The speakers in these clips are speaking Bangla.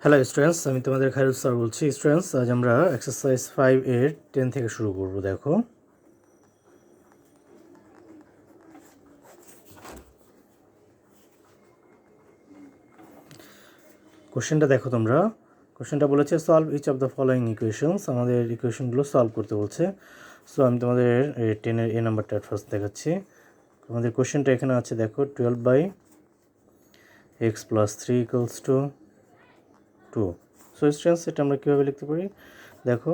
হ্যালো স্টুডেন্টস, আমি তোমাদের খায়রুল স্যার বলছি। স্টুডেন্টস, আজ আমরা এক্সারসাইজ 5 এর 10 থেকে শুরু করব। দেখো, কোশ্চেনটা দেখো তোমরা। কোশ্চেনটা বলেছে solve each of the following equations. আমাদের ইকুয়েশনগুলো সলভ করতে বলছে। সো আমি তোমাদের 10-এর এ নাম্বারটা ফার্স্ট দেখাচ্ছি। আমাদের কোশ্চেনটা এখানে আছে, দেখো 12/x + 3 = 2। সো স্টুডেন্টস, এটা আমরা কীভাবে লিখতে পারি? দেখো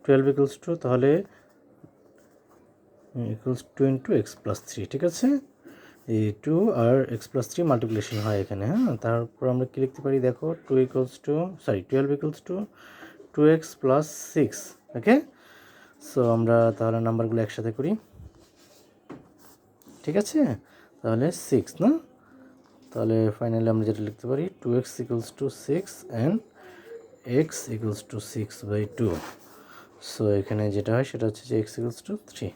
12 = 2, তাহলে = 2 × x + 3, ঠিক আছে? এই 2 আর x + 3 মাল্টিপ্লিকেশন হয় এখানে। হ্যাঁ, তারপর আমরা কী লিখতে পারি? দেখো 12 = 2x + 6। ওকে, সো আমরা তাহলে নাম্বারগুলো একসাথে করি, ঠিক আছে? তাহলে 6 না, তাহলে ফাইনালি আমরা যেটা লিখতে পারি 2x = 6 অ্যান্ড x = 6/2। সো এখানে যেটা হয় সেটা হচ্ছে যে x = 3।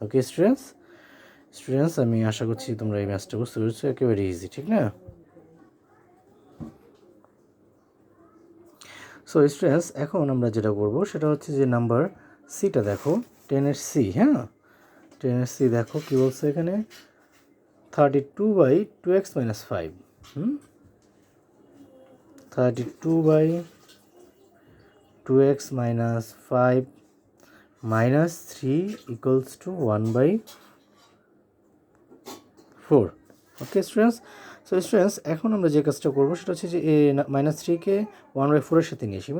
ওকে স্টুডেন্টস, আমি আশা করছি তোমরা এই ম্যাথটা বুঝতে পেরেছো। একেবারে ইজি, ঠিক না? সো স্টুডেন্টস, এখন আমরা যেটা করব সেটা হচ্ছে যে নাম্বার সিটা দেখো, 10-এর সি। হ্যাঁ, 10-এর সি দেখো কী বলছে এখানে, 32/2x - 5। 32/2x - 5 - 3 = 1/4। ওকে স্টুডেন্টস, সো স্টুডেন্টস, এখন আমরা যে কাজটা করবো সেটা হচ্ছে যে -3-কে 1/4-এর সাথে নিয়ে আসি,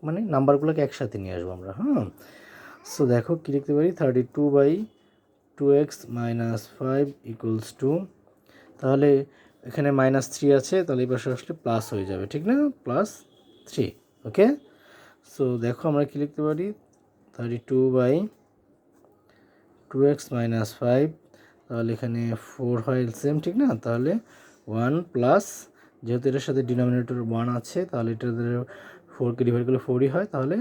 মানে নাম্বারগুলোকে একসাথে নিয়ে আসবো আমরা। হ্যাঁ, সো দেখো কী লিখতে পারি, 32/2x - 5 = 2। তাহলে এখানে -3 আছে, তাহলে এই পাশে আসলে প্লাস হয়ে যাবে, ঠিক না? +3। ওকে, সো দেখো আমরা কী লিখতে পারি, 32/2x - 5, তাহলে এখানে 4 হয় এলসিএম, ঠিক না? তাহলে 1 প্লাস, যেহেতু এটার সাথে ডিনোমিনেটর 1 আছে, তাহলে এটা 4কে ডিভাইড করলে 4ই হয়, তাহলে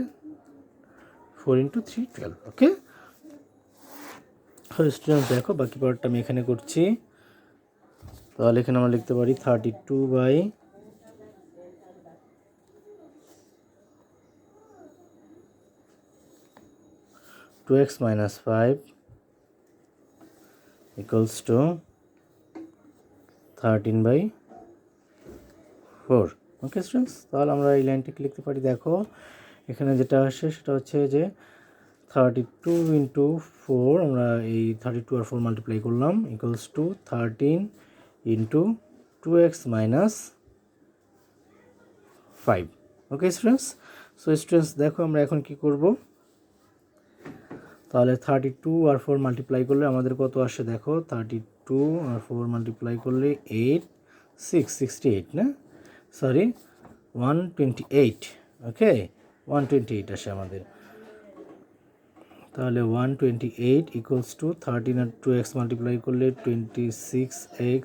4 × 3 12। ওকে, স্টুডেন্টস দেখো বাকি পার্টটা আমি এখানে করছি। তাহলে এখানে আমরা লিখতে পারি 32/2x - 5 = 13/4। ওকে স্টুডেন্টস, তাহলে আমরা এই লাইনটিকে লিখতে পারি। দেখো এখানে যেটা আসে সেটা হচ্ছে যে 32 × 4, আমরা এই 32 আর 4 মাল্টিপ্লাই করলাম, = 13 × 2x - 5। Okay students, so students দেখো আমরা এখন কি করব, তাহলে 32 আর 4 মাল্টিপ্লাই করলে আমাদের কত আসে? দেখো 32 আর 4 মাল্টিপ্লাই করলে 8, 6, 68 না, সরি 128। ওকে, 128 আসে আমাদের। তাহলে 128 = 13 আর 2x মাল্টিপ্লাই করলে 26x,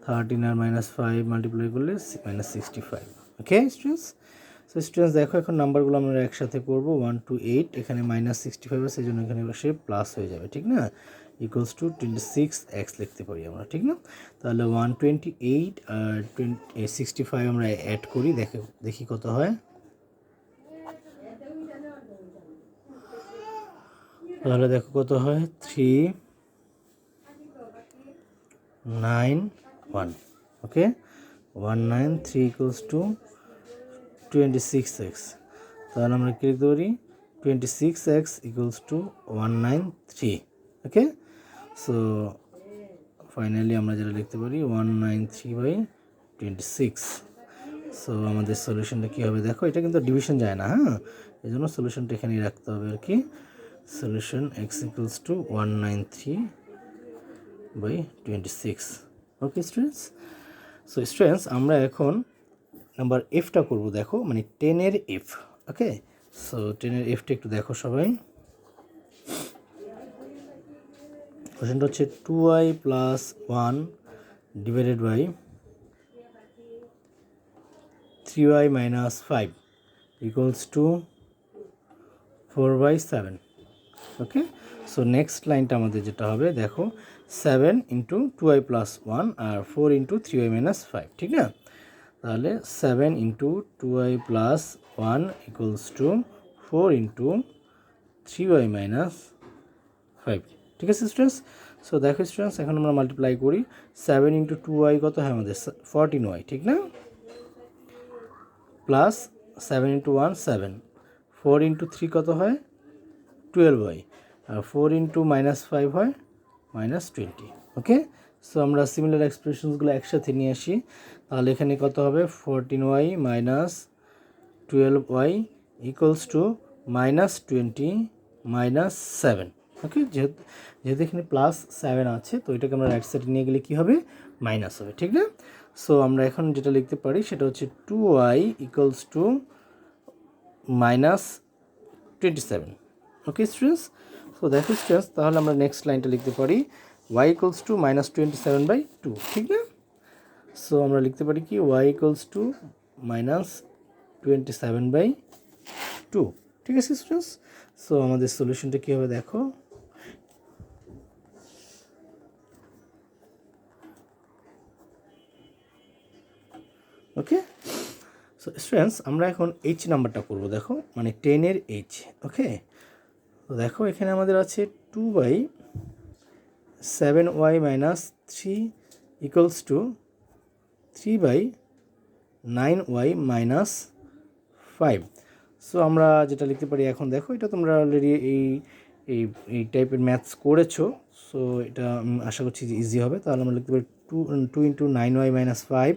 13 আর -5 মাল্টিপ্লাই করলে -65। ওকে স্টুডেন্টস, সো স্টুডেন্টস দেখো এখন নাম্বারগুলো আমরা একসাথে করব। 1 to 8, এখানে -65 আছে, এই জন্য এখানে বসে প্লাস হয়ে যাবে, ঠিক না? = 26x লিখতে পারি আমরা, ঠিক না? তাহলে 128 আর 65 আমরা অ্যাড করি, দেখি কত হয়। তাহলে দেখো কত হয়, 391। ওকে, 193 = 26x। তাহলে আমরা কী লিখতে পারি, 26x = 193। ওকে, সো ফাইনালি আমরা যেটা লিখতে পারি 193/26। সো আমাদের সলিউশনটা কী হবে? দেখো এটা কিন্তু ডিভিশন যায় না। হ্যাঁ, এই জন্য সলিউশনটা এখানেই রাখতে হবে আর কি। Solution x = 193/26। ওকে স্টুডেন্টস, সো স্টুডেন্টস আমরা এখন নাম্বার এফটা করব। দেখো মানে 10-এর এফ। ওকে, সো 10-এর এফটা একটু দেখো সবাই। কোশ্চেনটা হচ্ছে 2y + 1 / 3y - 5 = 4/7। ওকে, সো নেক্সট লাইনটা আমাদের যেটা হবে, দেখো 7 × 2y + 1 আর 4 × 3y - 5, ঠিক না? তাহলে 7 into 2y plus 1 equals to 4 into 3y minus 5। ঠিক আছে স্টুডেন্টস? সো দেখো স্টুডেন্টস, এখন আমরা মাল্টিপ্লাই করি। 7 ইন্টু 2y কত হয় আমাদের? 14y, ঠিক না? প্লাস 7 ইন্টু 1 7, 4 ইন্টু 3 কত হয়? 12y, আর 4 ইন্টু মাইনাস 5 হয় মাইনাস 20। ওকে, সো আমরা সিমিলার এক্সপ্রেশনসগুলো একসাথে নিয়ে আসি। তাহলে এখানে কত হবে? 14y minus 12y equals to minus 20 minus 7। ওকে, যেহেতু এখানে প্লাস 7 আছে, তো এটাকে আমরা রাইট সাইডে নিয়ে গেলে কী হবে? মাইনাস হবে, ঠিক না? সো আমরা এখন যেটা লিখতে পারি সেটা হচ্ছে 2y equals to minus 27। Okay students, so দেখো স্টুডেন্টস, তাহলে আমরা নেক্সট লাইনটা লিখতে পারি y ইকুয়ালস টু মাইনাস 27/2, ঠিক না? সো আমরা লিখতে পারি কি y ইকুয়ালস টু মাইনাস 27/2। ঠিক আছে স্টুডেন্টস? সো আমাদের সলিউশনটা কী হবে দেখো। ওকে, সো স্টুডেন্টস, আমরা এখন এইচ নাম্বারটা করবো। দেখো, মানে 10-এর এইচ। ওকে, তো দেখো এখানে আমাদের আছে 2/7y minus 3 equals two 3/9y minus 5। So আমরা যেটা লিখতে পারি এখন, দেখো এটা তোমরা অলরেডি এই টাইপের ম্যাথস করেছো, সো এটা আশা করছি যে ইজি হবে। তাহলে আমরা লিখতে পারি 2 into 9y minus 5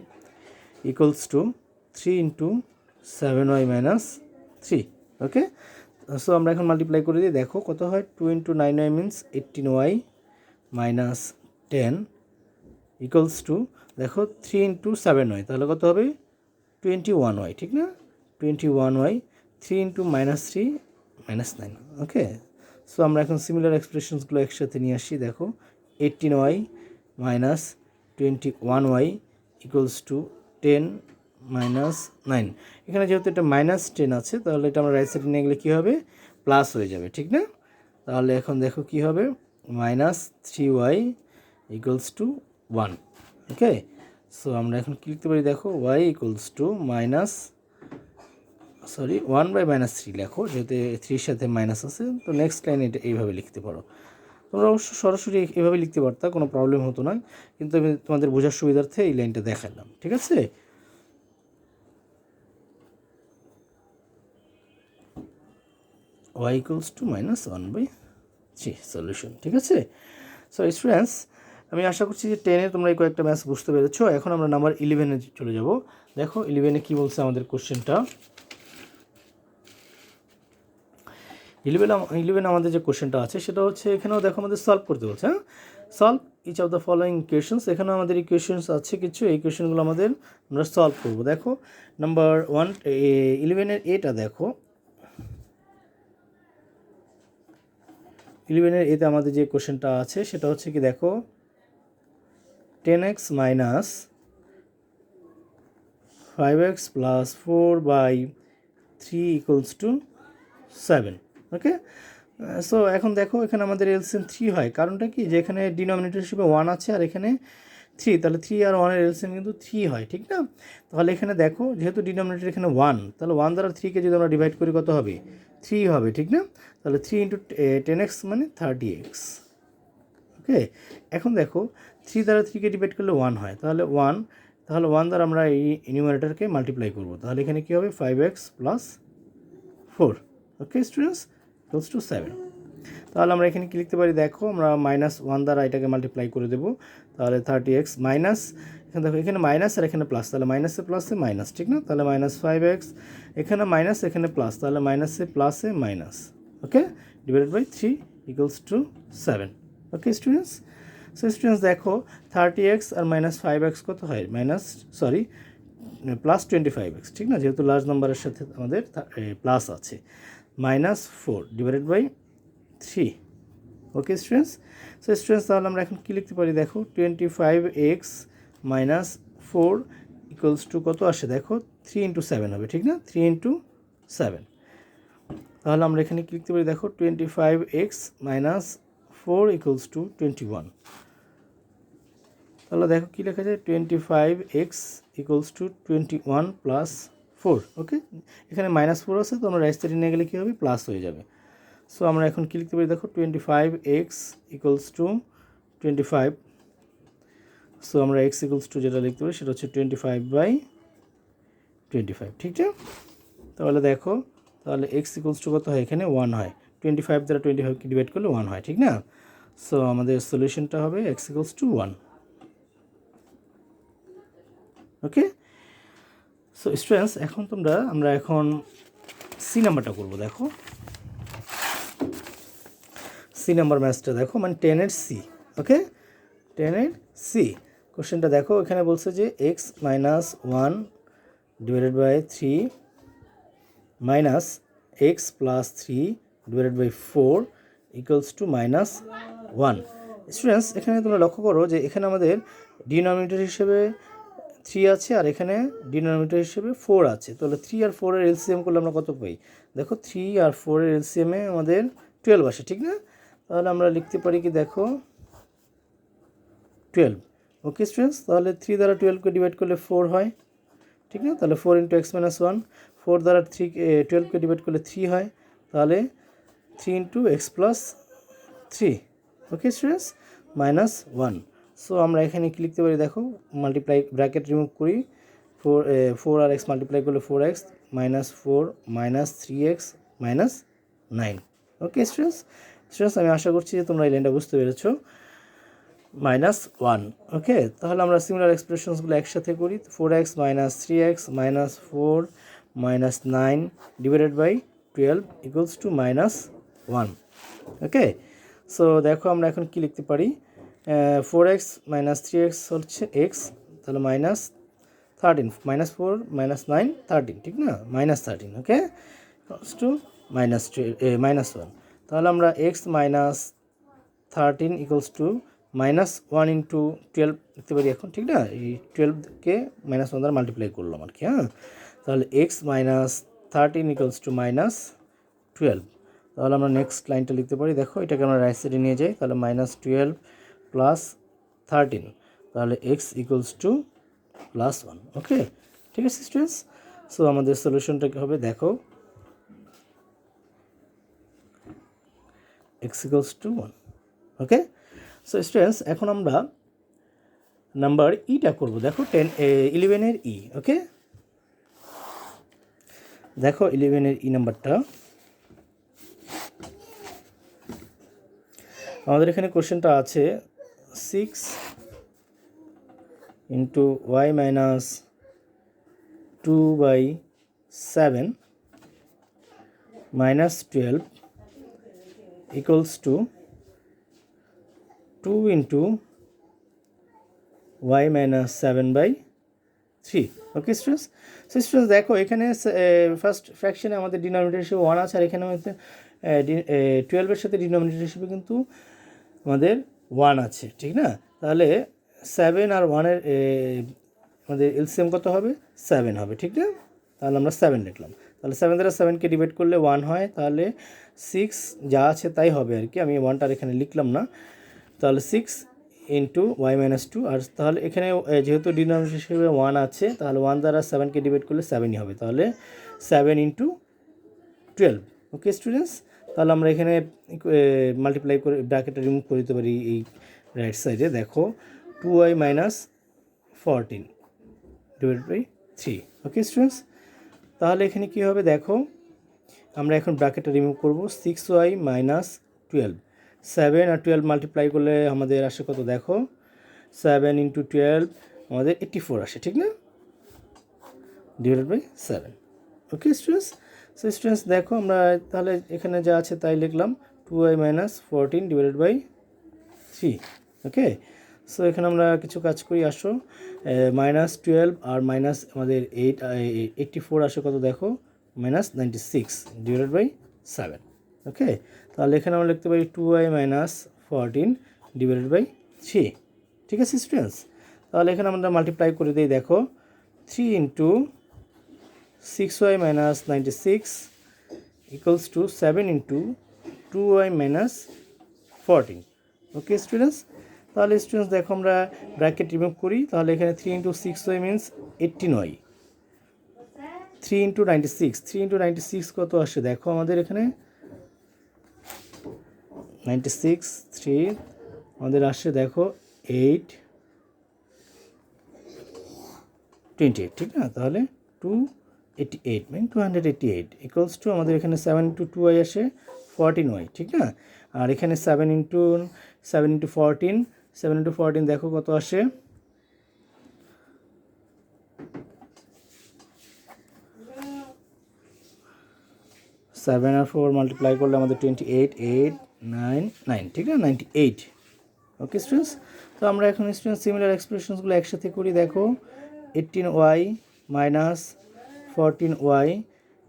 equals to 3 into 7y minus 3। Okay, so আমরা এখন মাল্টিপ্লাই করে দিই। দেখো কত হয়? 2 into 9y means 18y minus 10 equals two, দেখো 3 ইন্টু 7y, তাহলে কত হবে? 21y, ঠিক না? 21y, 3 into minus 3 minus 9। ওকে, সো আমরা এখন সিমিলার এক্সপ্রেশনসগুলো একসাথে নিয়ে আসি। দেখো 18y minus 21y equals to 10 minus 9। এখানে যেহেতু এটা মাইনাস 10 আছে, তাহলে এটা আমরা রাইট সাইডে নিয়ে গেলে কী হবে? প্লাস হয়ে যাবে, ঠিক না? তাহলে এখন দেখো কী হবে? Minus 3y equals to 1। Okay, so আমরা এখন কী লিখতে পারি? দেখো y ইকুয়ালস টু মাইনাস 1/-3 লেখো, যেহেতু 3-র সাথে মাইনাস আছে। তো নেক্সট লাইন এটা এইভাবে লিখতে পারো। তোমরা অবশ্য সরাসরি এভাবে লিখতে পারতা, কোনো প্রবলেম হতো না, কিন্তু আমি তোমাদের বোঝার সুবিধার্থে এই লাইনটা দেখালাম। ঠিক আছে? y equals two minus 1/3 solution. ঠিক আছে? সো স্টুডেন্টস, আমি আশা করছি যে 10-এ তোমরা এই কয়েকটা ম্যাথস বুঝতে পেরেছো। এখন আমরা নাম্বার 11-এ চলে যাব। দেখো 11-এ কী বলছে আমাদের কোশ্চেনটা। 11 আমাদের যে কোশ্চেনটা আছে সেটা হচ্ছে, এখানেও দেখো আমাদের সলভ করতে বলছে। হ্যাঁ, solve each of the following equations. এখানেও আমাদের ইকুয়েশনস আছে কিছু, এই ইকুয়েশনগুলো আমরা সলভ করবো। দেখো নাম্বার 11-এর এটা দেখো, 11-এর এতে আমাদের যে কোশ্চেনটা আছে সেটা হচ্ছে কি, দেখো 10x minus 5x plus 4/3 equals to 7। Okay, so এখন দেখো এখানে আমাদের এলসিএম 3 হয়। কারণটা কি, যে এখানে ডিনোমিনেটর হিসেবে 1 আছে আর এখানে 3, তাহলে 3 আর 1-এর এলসিএম কিন্তু 3 হয়, ঠিক না? তাহলে এখানে দেখো যেহেতু ডিনোমিনেটর এখানে 1, তাহলে 1 দ্বারা 3-কে যদি আমরা ডিভাইড করি কত হবে? 3 হবে, ঠিক না? তাহলে 3 ইন্টু 10x মানে 30x। ওকে, এখন দেখো 3 দ্বারা 3-কে ডিভাইড করলে 1 হয়, তাহলে 1 দ্বারা আমরা এই নিউমারেটরকে মাল্টিপ্লাই করবো। তাহলে এখানে কী হবে? 5x plus 4। Okay students, equals to 7। তাহলে আমরা এখানে কী লিখতে পারি? দেখো আমরা মাইনাস 1 দ্বারা এটাকে মাল্টিপ্লাই করে দেবো। তাহলে 30x মাইনাস, এখানে দেখো এখানে মাইনাস আর এখানে প্লাস, তাহলে মাইনাসে প্লাসে মাইনাস, ঠিক না? তাহলে মাইনাস 5x, এখানে মাইনাস এখানে প্লাস, তাহলে মাইনাসে প্লাসে minus. Okay, divided by 3 equals to 7। Okay students, so students দেখো 30x আর মাইনাস 5x কত হয়? প্লাস 25x, ঠিক না? যেহেতু লার্জ নাম্বারের সাথে আমাদের প্লাস আছে। Minus 4 divided by 3। Okay students, so students তাহলে আমরা এখন কী লিখতে পারি? দেখো 25x মাইনাস 4 ইকুয়ালস টু কত আসে? দেখো 3 ইন্টু 7 হবে, ঠিক না? 3 ইন্টু 7। তাহলে আমরা এখানে কী লিখতে পারি? দেখো 25x মাইনাস 4 ইকুয়ালস টু 21। তাহলে দেখো কী লেখা যায় 25x ইকুয়ালস টু 21 প্লাস 4। ওকে, এখানে -4 আছে, তো আমরা রাইট সাইডে নিয়ে গেলে কী হবে, প্লাস হয়ে যাবে। সো আমরা এখন কী লিখতে পারি দেখো 25x ইকুয়ালস টু 25। সো আমরা x ইকুয়ালস টু যেটা লিখতে পারি সেটা হচ্ছে 25/25, ঠিক আছে? তাহলে দেখো, তাহলে x ইকুয়ালস টু কত হয়, এখানে 1 হয়, 25 দ্বারা 25কে ডিভাইড করলে 1 হয়, ঠিক না? সো আমাদের সলিউশনটা হবে x equals to 1। Okay, so students এখন আমরা এখন সি নাম্বারটা করবো। দেখো সি নাম্বার ম্যাথসটা দেখো, মানে 10-এর সি। ওকে, 10-এর সি কোশ্চেনটা দেখো, এখানে বলছে যে x - 1 divided by 3 minus x plus 3 divided by 4 equals to -1। Students এখানে তোমরা লক্ষ্য করো যে এখানে আমাদের ডিনোমিনেটর হিসেবে 3 আছে, আর এখানে ডিনোমিনেটর হিসেবে 4 আছে। তাহলে 3 আর 4 এর এলসিএম করলে আমরা কত পাই দেখো, 3 আর 4 এর এলসিএমে আমাদের 12 আসে, ঠিক না? তাহলে আমরা লিখতে পারি কি দেখো 12। ওকে স্টুডেন্টস, তাহলে 3 দ্বারা 12কে ডিভাইড করলে 4 হয়, ঠিক না? তাহলে 4 × x - 1, 4 দ্বারা 12কে ডিভাইড করলে 3 হয়, তাহলে 3 × x + 3। Okay students, -1। সো আমরা এখানে কি লিখতে পারি দেখো, মাল্টিপ্লাই ব্র্যাকেট রিমুভ করি, 4 আর x মাল্টিপ্লাই করলে 4x -4 -3x -9। ওকে স্টুডেন্টস, আমি আশা করছি যে তোমরা এই লাইনটা বুঝতে পেরেছো, -1। ওকে, তাহলে আমরা সিমিলার এক্সপ্রেশনসগুলো একসাথে করি। 4x - 3x -4 -9 divided by 12 equals to -1। Okay, so দেখো আমরা এখন কি লিখতে পারি, 4x - 3x হচ্ছে x, তাহলে -13, -4 -9 13, ঠিক না? -13। ওকে, ইকুয়ালস টু -1। তাহলে আমরা x - 13 ইকুয়ালস টু -1 × 12 লিখতে পারি এখন, ঠিক না? এই 12কে -1 দ্বারা মাল্টিপ্লাই করলাম আর কি। হ্যাঁ, তাহলে x - 13 ইকুয়ালস টু -12। তাহলে আমরা নেক্সট লাইনটা লিখতে পারি দেখো, এটাকে আমরা রাইট সাইডে নিয়ে যাই, তাহলে -12 প্লাস 13, তাহলে x ইকুয়ালস টু +1। ওকে, ঠিক আছে স্টুডেন্টস, সো আমাদের সলিউশনটা কী হবে দেখো, x equals to 1। Okay, so students এখন আমরা নাম্বার ইটা করবো। দেখো 11-এর ই। ওকে, দেখো 11-এর ই নাম্বারটা আমাদের এখানে কোশ্চেনটা আছে 6 × y - 2/7 -12 ইকুয়ালস টু 2 × y - 7/3। ওকে স্টুডেন্টস, সো স্টুডেন্টস দেখো এখানে ফার্স্ট ফ্র্যাকশনে আমাদের ডিনোমিনেটর হিসেবে 1 আছে, আর এখানে আমাদের 12-এর সাথে ডিনোমিনেটর হিসেবে কিন্তু আমাদের 1 আছে, ঠিক না? তাহলে 7 আর 1-এর আমাদের এলসিএম কত হবে, 7 হবে, ঠিক না? তাহলে আমরা 7 লিখলাম, তাহলে 7 দ্বারা 7কে ডিভাইড করলে 1 হয়, তাহলে 6 যা আছে তাই হবে আর কি, আমি 1টা এখানে লিখলাম না। তাহলে 6 × y - 2, আর তাহলে এখানে যেহেতু ডিনোমিনেটর হিসেবে 1 আছে, তাহলে 1 দ্বারা 7কে ডিভাইড করলে 7ই হবে, তাহলে 7 × 12। ওকে স্টুডেন্টস, তাহলে আমরা এখানে মাল্টিপ্লাই করে ব্র্যাকেটটা রিমুভ করে দিতে পারি এই রাইট সাইডে। দেখো 2y - 14 divided by 3। Okay students, তাহলে এখানে কী হবে দেখো, আমরা এখন ব্র্যাকেটটা রিমুভ করব, 6y - 12, 7 আর 12 মাল্টিপ্লাই করলে আমাদের আসে কত দেখো, 7 × 12 আমাদের 84 আসে, ঠিক না? Divided by 7। Okay students, so students দেখো আমরা তাহলে এখানে যা আছে তাই লিখলাম, 2y - 14 divided by 3। Okay, so এখানে আমরা কিছু কাজ করি, আসো -12 আর মাইনাস আমাদের 84 আসে কত দেখো, -96 ডিভাইডেড বাই 7। ওকে, তাহলে এখানে আমরা লিখতে পারি 2y - 14 ডিভাইডেড বাই 3। ঠিক আছে স্টুডেন্টস, তাহলে এখানে আমরা মাল্টিপ্লাই করে দিই, দেখো 3 × 6y - 96 equals to 7 × 2y - 14। Okay students, তাহলে স্টুডেন্টস দেখো আমরা ব্র্যাকেট রিমুভ করি, তাহলে এখানে 3 × 6y মিনস 18y, 3 × 96, 3 × 96 কত আসে দেখো আমাদের এখানে 96, 3 আমাদের আসে দেখো 8, 28, ঠিক না? তাহলে 288 মানে 288 ইকুয়ালস টু আমাদের এখানে 7 × 2y আসে 14y, ঠিক না? আর এখানে 7 × 14, 7 × 14 দেখো কত আসে 7 আর 4 মাল্টিপ্লাই করলে আমাদের 28, 8, 9, 9, ঠিক না? 98। ওকে স্টুডেন্টস, তো আমরা এখন স্টুডেন্টস সিমিলার এক্সপ্রেশনসগুলো একসাথে করি। দেখো 18y মাইনাস 14y,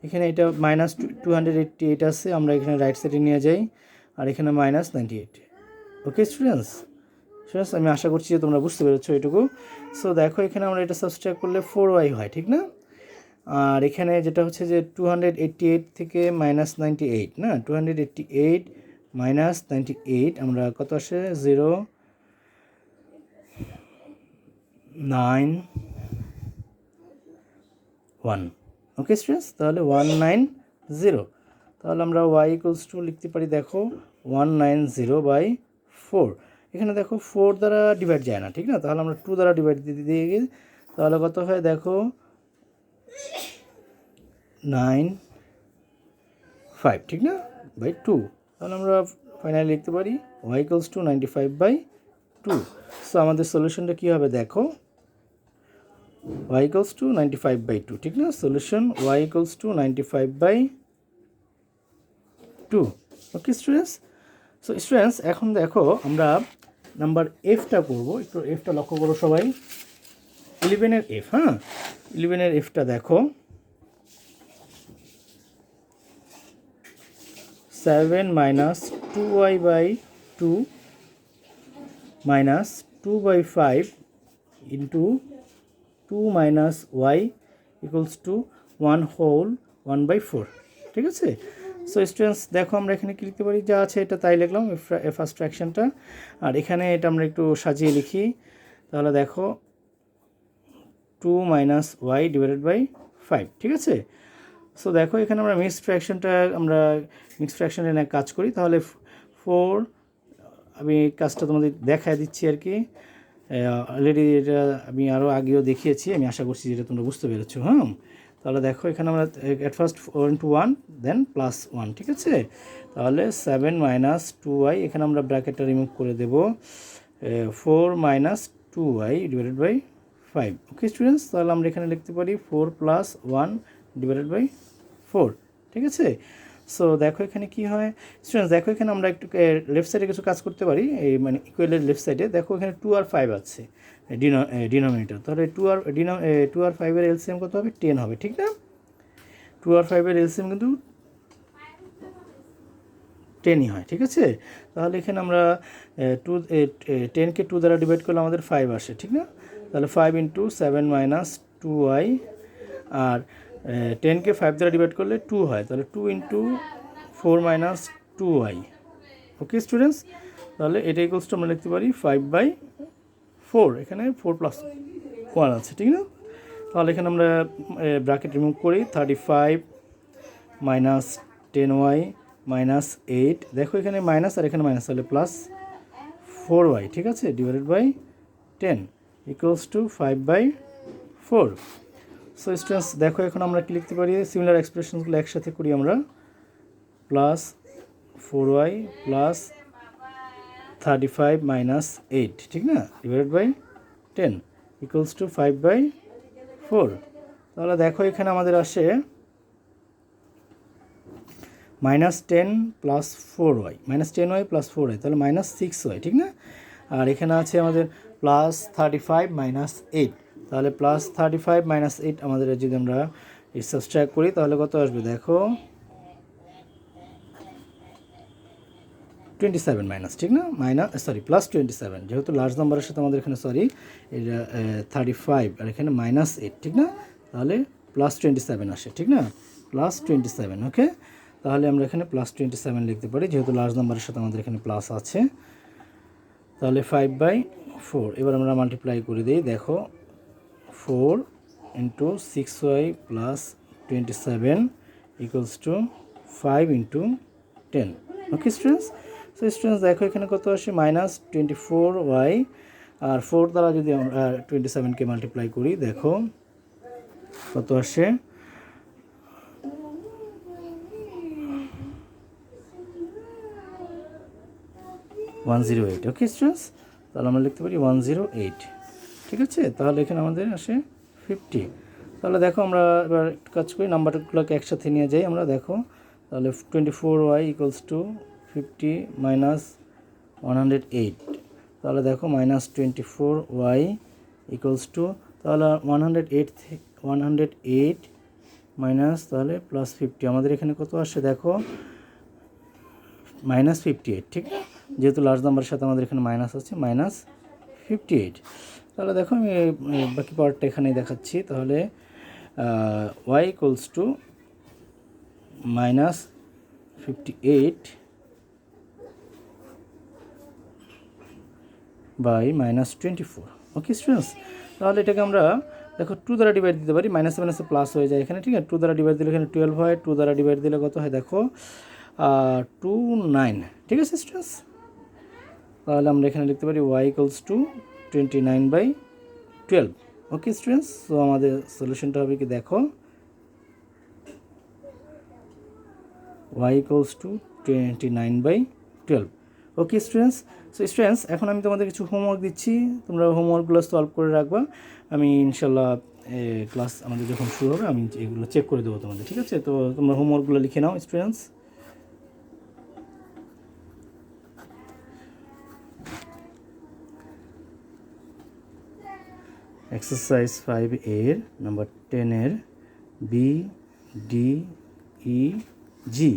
এখানে এটা মাইনাস 288 আছে, আমরা এখানে রাইট সাইডে নিয়ে যাই, আর এখানে মাইনাস 98। ওকে স্টুডেন্টস, আমি আশা করছি যে তোমরা বুঝতে পেরেছো এটুকু। সো দেখো এখানে আমরা এটা সাবস্ট্রাক্ট করলে 4y হয়, ঠিক না? আর এখানে যেটা হচ্ছে যে 288 থেকে মাইনাস 98 না, 288 মাইনাস 98 আমরা কত আসে 0, 9, 1। ওকে স্টুডেন্টস, তাহলে 190, তাহলে আমরা y ইকুয়ালস টু লিখতে পারি দেখো 190/4। এখানে দেখো 4 দ্বারা ডিভাইড যায় না, ঠিক না? তাহলে আমরা 2 দ্বারা ডিভাইড দিয়ে গিয়ে তাহলে কত হয় দেখো 95, ঠিক না? বাই 2, তাহলে আমরা ফাইনালি লিখতে পারি y ইকুয়ালস টু 95/2। সো আমাদের সলিউশনটা কী হবে দেখো y ইকুয়ালস টু 95/2, ঠিক না? Solution y equals two 95/2। ওকে স্টুডেন্টস, সো স্টুডেন্টস এখন দেখো আমরা নাম্বার এফটা করবো, একটু এফটা লক্ষ্য করো সবাই, 11-এর এফ। হ্যাঁ, 11-এর এফটা দেখো 7 minus 2y/2 minus 2/5 into 2 minus y equals to 1 whole 1/4, ঠিক আছে? সো স্টুডেন্টস দেখো আমরা এখানে কি লিখতে পারি, যা আছে এটা তাই লিখলাম ফার্স্ট ফ্র্যাকশনটা, আর এখানে এটা আমরা একটু সাজিয়ে লিখি। তাহলে দেখো 2 মাইনাস y ডিভাইডেড বাই 5, ঠিক আছে? সো দেখো এখানে আমরা মিক্সড ফ্র্যাকশনে কাজ করি। তাহলে 4, আমি কাজটা তোমাদের দেখায় দিচ্ছি আর কি, অলরেডি এটা আমি আরও আগেও দেখিয়েছি, আমি আশা করছি যেটা তোমরা বুঝতে পেরেছো। হ্যাঁ, তাহলে দেখো এখানে আমরা অ্যাট ফার্স্ট 4 × 1 দেন +1, ঠিক আছে? তাহলে 7 মাইনাস 2y, এখানে আমরা ব্র্যাকেটটা রিমুভ করে দেব 4 minus 2y divided by 5। Okay students, তাহলে আমরা এখানে লিখতে পারি 4 + 1 ডিভাইডেড বাই 4, ঠিক আছে? সো দেখো এখানে কি হয় স্টুডেন্টস, দেখো এখানে আমরা একটু লেফট সাইডে কিছু কাজ করতে পারি, এই মানে ইকুয়ালের লেফট সাইডে দেখো এখানে 2 আর 5 আছে ডিনোমিনেটর, তাহলে 2 আর 5-এর এলসিএম কত হবে 10 হবে, ঠিক না? 2 আর 5-এর এলসিএম কিন্তু 10ই হয়, ঠিক আছে? তাহলে এখানে আমরা 10কে 2 দ্বারা ডিভাইড করলে আমাদের 5 আসে, ঠিক না? তাহলে 5 × 7 মাইনাস 2y, আর 10কে 5 দ্বারা ডিভাইড করলে 2 হয়, তাহলে 2 × 4 মাইনাস 2y। ওকে স্টুডেন্টস, তাহলে এটা ইকুয়ালস টু আমরা লিখতে পারি 5/4, এখানে 4 + 1 আছে, ঠিক না? তাহলে এখানে আমরা ব্র্যাকেট রিমুভ করি, 35 মাইনাস 10y মাইনাস 8, দেখো এখানে মাইনাস আর এখানে মাইনাস, তাহলে +4y, ঠিক আছে? Divided by 10 equals to 5/4। So students দেখো এখন আমরা কি লিখতে পারি, সিমিলার এক্সপ্রেশনসগুলো একসাথে করি আমরা, +4y প্লাস 35 মাইনাস 8, ঠিক না? Divided by 10 equals to 5/4। তাহলে দেখো এখানে আমাদের আসে -10 + 4y, -10y + 4y, তাহলে -6y, ঠিক না? আর এখানে আছে আমাদের +35 মাইনাস 8, তাহলে +35 মাইনাস 8 আমাদের যদি আমরা সাবট্রাক্ট করি তাহলে কত আসবে দেখো 27 মাইনাস, ঠিক না? +27, যেহেতু লার্জ নাম্বারের সাথে আমাদের এখানে এটা 35 আর এখানে -8, ঠিক না? তাহলে +27 আসে, ঠিক না? +27, ওকে? তাহলে আমরা এখানে +27 লিখতে পারি, যেহেতু লার্জ নাম্বারের সাথে আমাদের এখানে প্লাস আছে। তাহলে 5/4 এবার আমরা মাল্টিপ্লাই করে দিই। দেখো 4 into 6y plus 27 equals to 5 into 10। Okay students, so students দেখো এখানে কত আসে -24y, আর 4 দ্বারা যদি আমরা 27কে মাল্টিপ্লাই করি দেখো কত আসে 108। ওকে স্টুডেন্টস, তাহলে আমরা লিখতে পারি 108। ঠিক আছে, তাহলে এখানে আমাদের আসে 50। তাহলে দেখো আমরা এবার একটু কাজ করি, নাম্বারগুলোকে একসাথে নিয়ে যাই আমরা। দেখো তাহলে 24y ইকুয়ালস টু 50 মাইনাস 108। তাহলে দেখো -24y ইকুয়ালস টু, তাহলে 108 মাইনাস তাহলে +50, আমাদের এখানে কত আসে দেখো -58। ঠিক, যেহেতু লার্জ নাম্বারের সাথে আমাদের এখানে মাইনাস আছে, -58। তাহলে দেখো আমি বাকি পার্টটা এখানেই দেখাচ্ছি। তাহলে y equals to -58 by -24। Okay students, তাহলে এটাকে আমরা দেখো 2 দ্বারা ডিভাইড দিতে পারি, মাইনাসে মাইনাসে প্লাস হয়ে যায় এখানে। ঠিক আছে, 2 দ্বারা ডিভাইড দিলে এখানে 12 হয়, 2 দ্বারা ডিভাইড দিলে কত হয় দেখো 29। ঠিক আছে স্টুডেন্টস, তাহলে আমরা এখানে লিখতে পারি y ইকুয়ালস টু 29/12। ওকে স্টুডেন্টস, সো আমাদের সলিউশনটা হবে কি দেখো y ইকুয়ালস টু 29/12। ওকে স্টুডেন্টস, সো স্টুডেন্টস এখন আমি তোমাদের কিছু হোমওয়ার্ক দিচ্ছি, তোমরা হোমওয়ার্কগুলো সলভ করে রাখবা। আমি ইনশাল্লাহ ক্লাস আমাদের যখন শুরু হবে আমি এগুলো চেক করে দেবো তোমাদের। ঠিক আছে, তো তোমরা হোমওয়ার্কগুলো লিখে নাও স্টুডেন্টস। এক্সারসাইজ 5 এর নাম্বার 10 এর বি ডি ই জি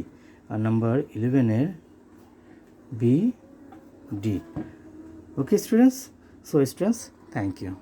আর নাম্বার 11 এর B D. Okay students, so students thank you.